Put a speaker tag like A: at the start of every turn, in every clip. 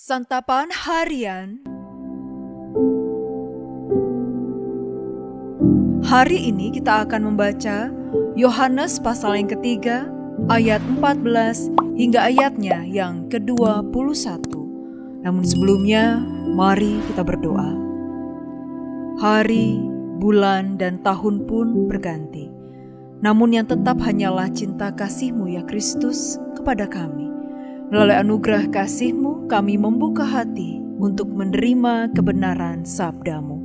A: Santapan Harian. Hari ini kita akan membaca Yohanes pasal yang ketiga, ayat 14 hingga ayatnya yang ke-21. Namun sebelumnya, mari kita berdoa. Hari, bulan, dan tahun pun berganti. Namun yang tetap hanyalah cinta kasih-Mu ya Kristus kepada kami. Melalui anugerah kasih-Mu, kami membuka hati untuk menerima kebenaran sabda-Mu.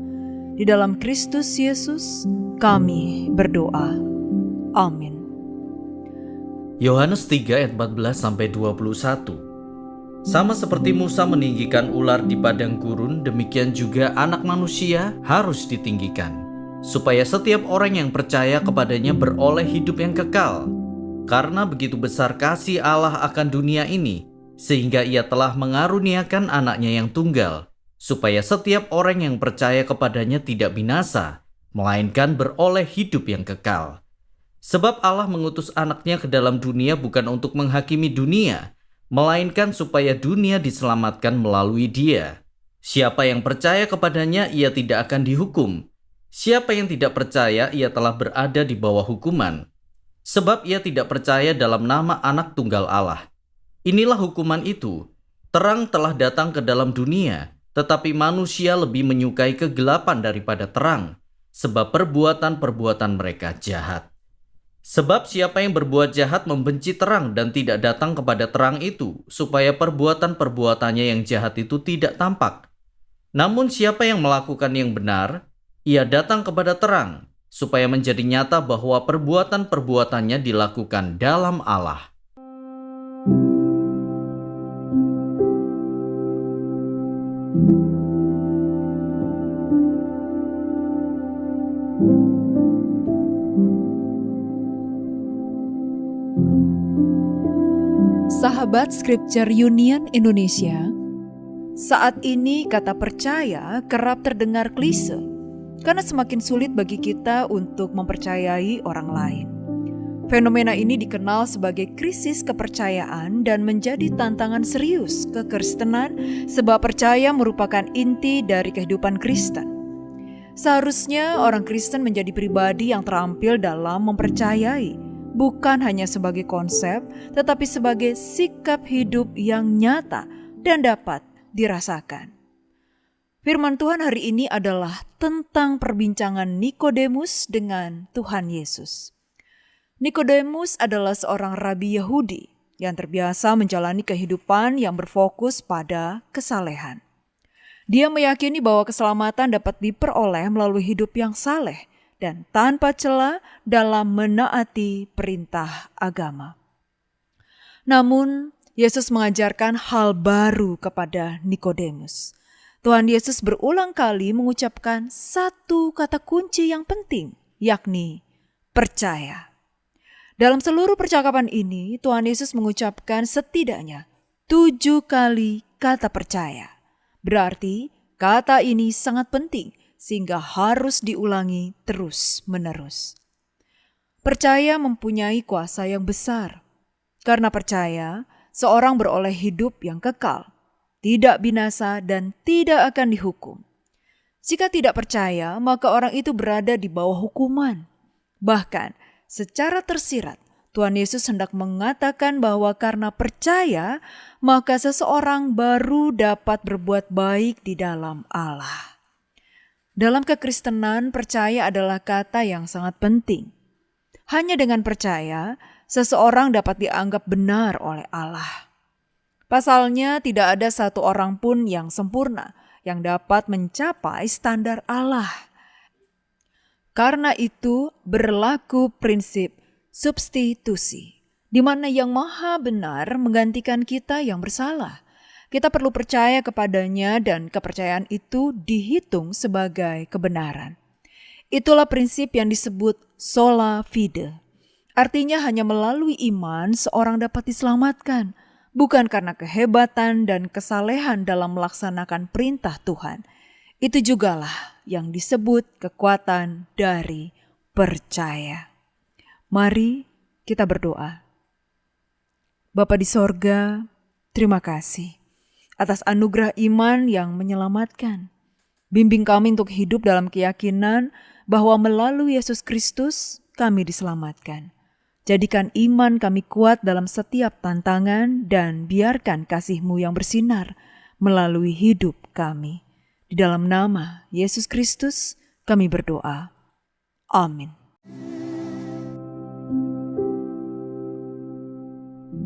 A: Di dalam Kristus Yesus, kami berdoa. Amin.
B: Yohanes 3 ayat 14-21. Sama seperti Musa meninggikan ular di padang gurun, demikian juga Anak Manusia harus ditinggikan, supaya setiap orang yang percaya kepadanya beroleh hidup yang kekal. Karena begitu besar kasih Allah akan dunia ini, sehingga Ia telah mengaruniakan anaknya yang tunggal, supaya setiap orang yang percaya kepadanya tidak binasa, melainkan beroleh hidup yang kekal. Sebab Allah mengutus anaknya ke dalam dunia bukan untuk menghakimi dunia, melainkan supaya dunia diselamatkan melalui Dia. Siapa yang percaya kepadanya, ia tidak akan dihukum. Siapa yang tidak percaya, ia telah berada di bawah hukuman. Sebab ia tidak percaya dalam nama Anak Tunggal Allah. Inilah hukuman itu. Terang telah datang ke dalam dunia, tetapi manusia lebih menyukai kegelapan daripada terang, sebab perbuatan-perbuatan mereka jahat. Sebab siapa yang berbuat jahat membenci terang dan tidak datang kepada terang itu, supaya perbuatan-perbuatannya yang jahat itu tidak tampak. Namun siapa yang melakukan yang benar, ia datang kepada terang, supaya menjadi nyata bahwa perbuatan-perbuatannya dilakukan dalam Allah.
A: Sahabat Scripture Union Indonesia, saat ini kata percaya kerap terdengar klise, karena semakin sulit bagi kita untuk mempercayai orang lain. Fenomena ini dikenal sebagai krisis kepercayaan dan menjadi tantangan serius kekristenan, sebab percaya merupakan inti dari kehidupan Kristen. Seharusnya orang Kristen menjadi pribadi yang terampil dalam mempercayai, bukan hanya sebagai konsep, tetapi sebagai sikap hidup yang nyata dan dapat dirasakan. Firman Tuhan hari ini adalah tentang perbincangan Nikodemus dengan Tuhan Yesus. Nikodemus adalah seorang rabi Yahudi yang terbiasa menjalani kehidupan yang berfokus pada kesalehan. Dia meyakini bahwa keselamatan dapat diperoleh melalui hidup yang saleh dan tanpa cela dalam menaati perintah agama. Namun, Yesus mengajarkan hal baru kepada Nikodemus. Tuhan Yesus berulang kali mengucapkan satu kata kunci yang penting, yakni percaya. Dalam seluruh percakapan ini, Tuhan Yesus mengucapkan setidaknya 7 kali kata percaya. Berarti kata ini sangat penting, sehingga harus diulangi terus-menerus. Percaya mempunyai kuasa yang besar. Karena percaya, seorang beroleh hidup yang kekal, tidak binasa dan tidak akan dihukum. Jika tidak percaya, maka orang itu berada di bawah hukuman. Bahkan, secara tersirat, Tuhan Yesus hendak mengatakan bahwa karena percaya, maka seseorang baru dapat berbuat baik di dalam Allah. Dalam kekristenan, percaya adalah kata yang sangat penting. Hanya dengan percaya, seseorang dapat dianggap benar oleh Allah. Pasalnya, tidak ada satu orang pun yang sempurna yang dapat mencapai standar Allah. Karena itu, berlaku prinsip substitusi, di mana yang maha benar menggantikan kita yang bersalah. Kita perlu percaya kepadanya dan kepercayaan itu dihitung sebagai kebenaran. Itulah prinsip yang disebut sola fide. Artinya hanya melalui iman seorang dapat diselamatkan, bukan karena kehebatan dan kesalehan dalam melaksanakan perintah Tuhan. Itu jugalah yang disebut kekuatan dari percaya. Mari kita berdoa. Bapa di sorga, terima kasih. atas anugerah iman yang menyelamatkan. Bimbing kami untuk hidup dalam keyakinan bahwa melalui Yesus Kristus kami diselamatkan. Jadikan iman kami kuat dalam setiap tantangan dan biarkan kasih-Mu yang bersinar melalui hidup kami. Di dalam nama Yesus Kristus kami berdoa. Amin.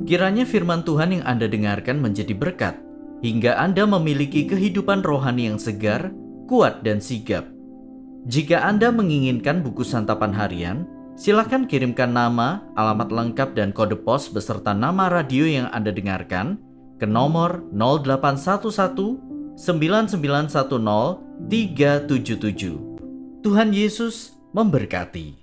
B: Kiranya firman Tuhan yang Anda dengarkan menjadi berkat, hingga Anda memiliki kehidupan rohani yang segar, kuat, dan sigap. Jika Anda menginginkan buku santapan harian, silakan kirimkan nama, alamat lengkap, dan kode pos beserta nama radio yang Anda dengarkan ke nomor 0811 9910 377. Tuhan Yesus memberkati.